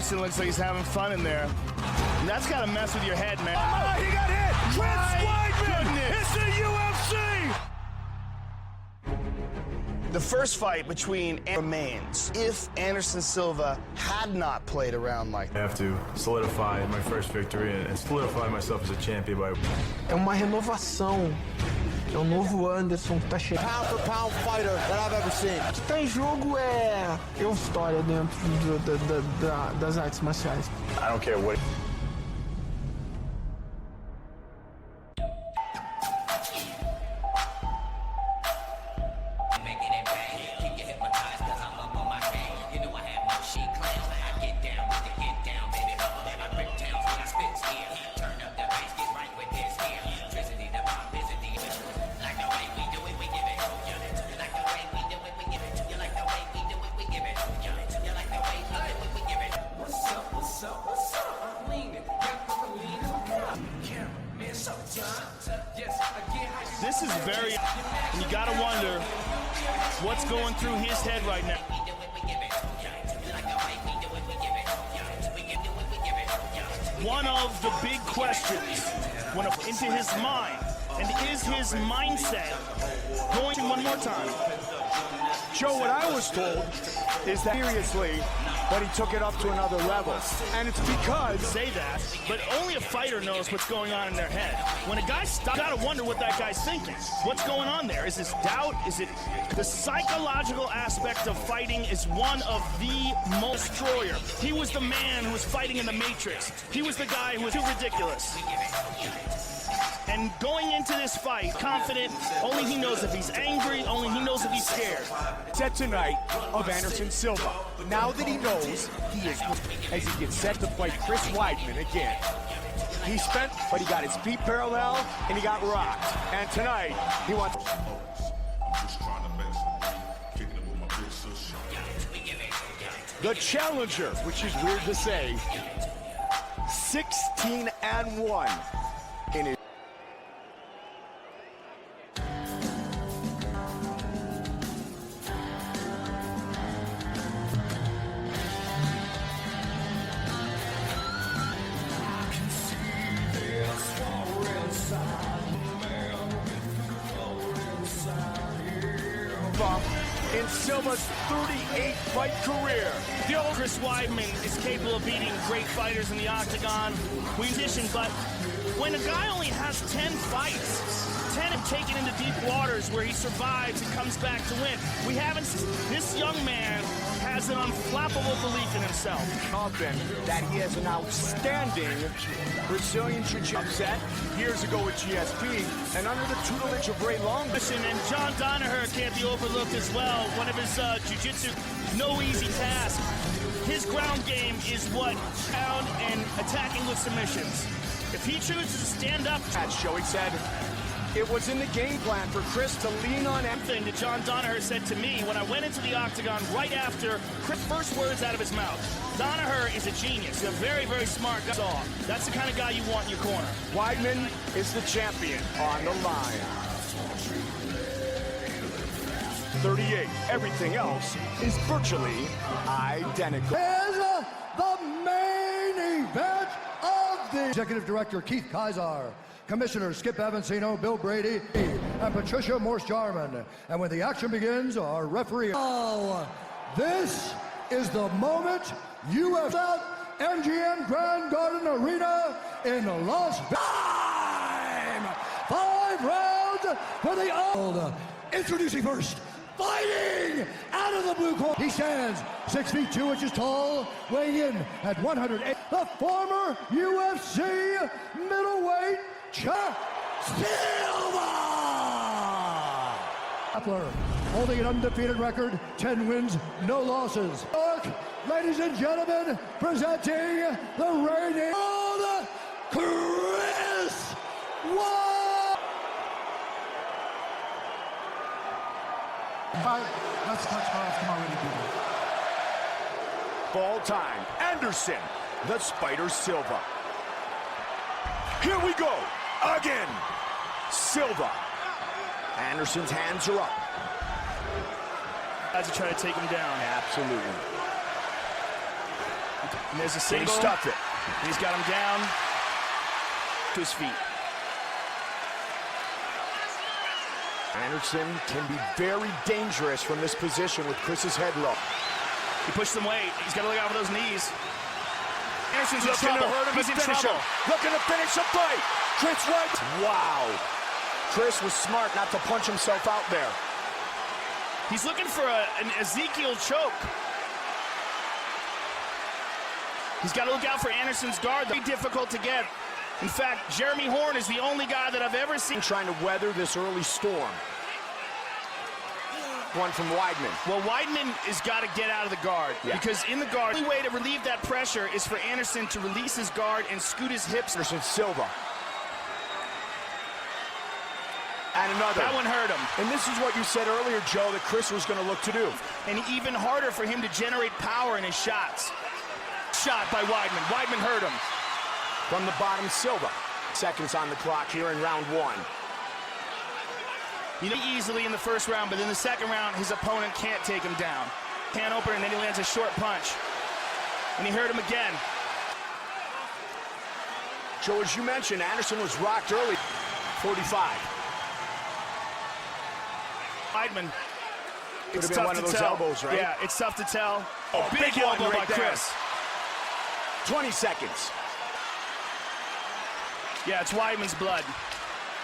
Anderson looks like he's having fun in there. And that's got to mess with your head, man. Oh, he got hit! Chris Weidman! It's the UFC! The first fight between remains. If Anderson Silva had not played around like I have to solidify my first victory and solidify myself as a champion by... É uma renovação. É um novo Anderson que tá chegando. Pound for pound fighter that I've ever seen. O que tá em jogo é história dentro das artes marciais. I don't care what... This is very, you gotta wonder what's going through his head right now. One of the big questions went up into his mind, and is his mindset going to one more time? Joe, what I was told is that seriously, but he took it up to another level. And it's because... Say that, but only a fighter knows what's going on in their head. When a guy stops, you gotta wonder what that guy's thinking. What's going on there? Is this doubt? Is it the psychological aspect of fighting is one of the most destroyer. He was the man who was fighting in the Matrix. He was the guy who was too ridiculous. And going into this fight, confident, only he knows if he's angry, only he knows if he's scared. Set tonight of Anderson Silva. Now that he knows he is, as he gets set to fight Chris Weidman again. He spent, but he got his feet parallel and he got rocked. And tonight, he wants... The challenger, which is weird to say, 16-1 in his... in Silva's 38-fight career. The old Chris Weidman is capable of beating great fighters in the octagon. But when a guy only has 10 fights, 10 have taken into deep waters where he survives and comes back to win. We haven't. This young man has an unflappable belief in himself. Confident that he has an outstanding Brazilian jiu-jitsu set years ago with GSP, and under the tutelage of Ray Long. And John Danaher can't be overlooked as well. One of his jiu-jitsu, no easy task. His ground game is what? Pound and attacking with submissions. If he chooses to stand up, that show, he said, it was in the game plan for Chris to lean on everything that John Danaher said to me when I went into the octagon right after Chris' first words out of his mouth. Danaher is a genius. He's a very, very smart guy. That's the kind of guy you want in your corner. Weidman is the champion on the line. 38. Everything else is virtually identical. Is the main event of the Executive Director Keith Kaiser, Commissioners Skip Avancino, Bill Brady, and Patricia Morse-Jarman. And when the action begins, our referee... Oh, this is the moment UFC at MGM Grand Garden Arena in Las Vegas. 5 rounds for the old. Introducing first, fighting out of the blue corner. He stands 6 feet 2 inches tall, weighing in at 108. The former UFC middleweight Silva! Appler, holding an undefeated record, 10 wins, no losses. Ladies and gentlemen, presenting the reigning world, Chris Weidman! Let's touch balls, come on, ready to do it. Ball time, Anderson, the Spider Silva. Here we go, again, Silva. Anderson's hands are up. As to try to take him down. Absolutely. And there's a And single. he stuck it. And he's got him down to his feet. Anderson can be very dangerous from this position with Chris's head low. He pushed him weight. He's got to look out for those knees. Anderson's in Looking trouble. to hurt him He's in and finish trouble. him. Looking to finish the fight. Chris White. Wow. Chris was smart not to punch himself out there. He's looking for an Ezekiel choke. He's got to look out for Anderson's guard. Very difficult to get. In fact, Jeremy Horn is the only guy that I've ever seen Trying to weather this early storm. One from Weidman. Well, Weidman has got to get out of the guard. Yeah. Because in the guard, the only way to relieve that pressure is for Anderson to release his guard and scoot his hips. Anderson Silva. And another. That one hurt him. And this is what you said earlier, Joe, that Chris was going to look to do. And even harder for him to generate power in his shots. Shot by Weidman. Weidman hurt him. From the bottom, Silva. Seconds on the clock here in round one. You know, easily in the first round, but in the second round, his opponent can't take him down. Can opener, and then he lands a short punch. And he hurt him again. Joe, as you mentioned, Anderson was rocked early. 45. Weidman. Could It's have been tough one to of those tell. elbows, right? Yeah, it's tough to tell. Oh, big big one elbow by right there. Chris. 20 seconds. Yeah, it's Weidman's blood.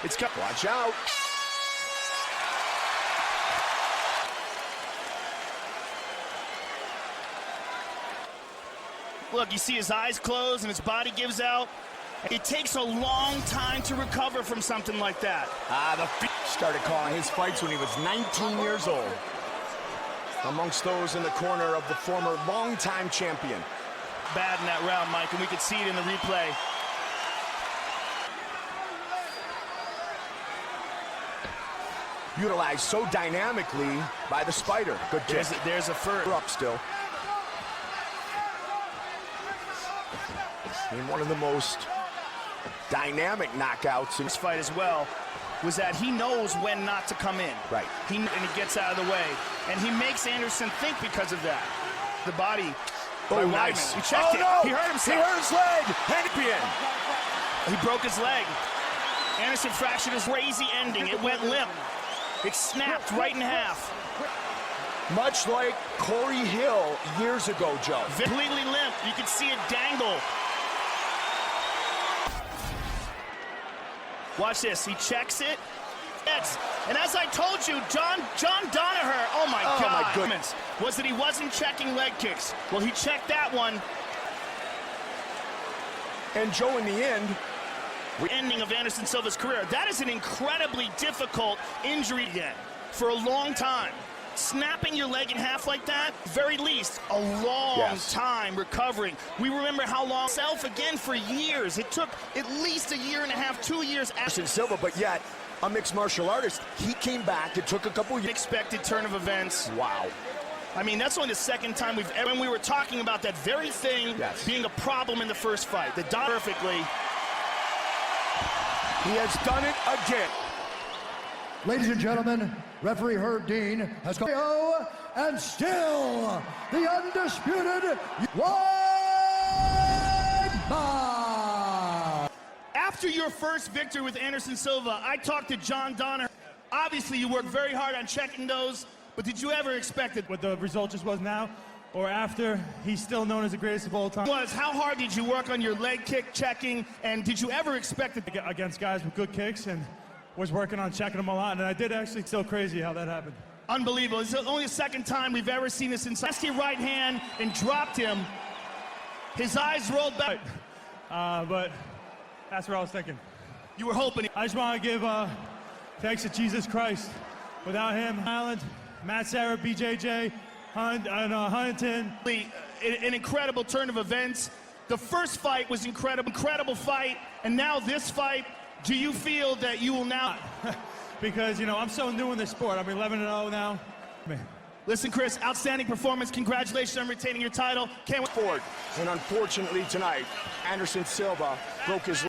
It's Watch out. Look, you see his eyes close and his body gives out. It takes a long time to recover from something like that. Started calling his fights when he was 19 years old. Amongst those in the corner of the former longtime champion. Bad in that round, Mike, and we could see it in the replay. Utilized so dynamically by the Spider. Good kick. There's a first. Up still. In one of the most dynamic knockouts in This fight as well was that he knows when not to come in. Right. And he gets out of the way. And he makes Anderson think because of that. The body by Oh, Weidman. nice. He checked it. No. He hurt himself. He hurt his leg. Champion. He broke his leg. Anderson fractured his crazy ending. It went limp. It snapped right in half. Much like Corey Hill years ago, Joe. Completely limp. You could see it dangle. Watch this. He checks it. And as I told you, John Danaher, oh my God, my goodness, was that he wasn't checking leg kicks. Well, he checked that one. And Joe, in the end, Ending of Anderson Silva's career. That is an incredibly difficult injury again for a long time. Snapping your leg in half like that, very least, a long time recovering. We remember how long self again for years. It took at least a year and a half, 2 years after Anderson Silva, but yet a mixed martial artist. He came back. It took a couple years. unexpected turn of events. Wow. I mean, that's only the second time we've ever, when we were talking about that very thing being a problem in the first fight. The done perfectly. He has done it again. Ladies and gentlemen, referee Herb Dean has gone, and still the undisputed Weidman. After your first victory with Anderson Silva, I talked to John Danaher. Obviously, you worked very hard on checking those, but did you ever expect it? What the result just was now, or after, he's still known as the greatest of all time. How hard did you work on your leg kick checking, and did you ever expect it? Against guys with good kicks, and was working on checking them a lot, and I did actually. Still crazy how that happened. Unbelievable. It's only the second time we've ever seen this inside. Nasty right hand and dropped him. His eyes rolled back. But that's what I was thinking. You were hoping. I just want to give thanks to Jesus Christ. Without him, Island, Matt Serra, BJJ, Huntington. An incredible turn of events. The first fight was incredible fight, and now this fight. Do you feel that you will now? Because, you know, I'm so new in this sport. I'm 11-0 now. Listen, Chris, outstanding performance. Congratulations on retaining your title. Can't wait forward. And unfortunately tonight, Anderson Silva broke his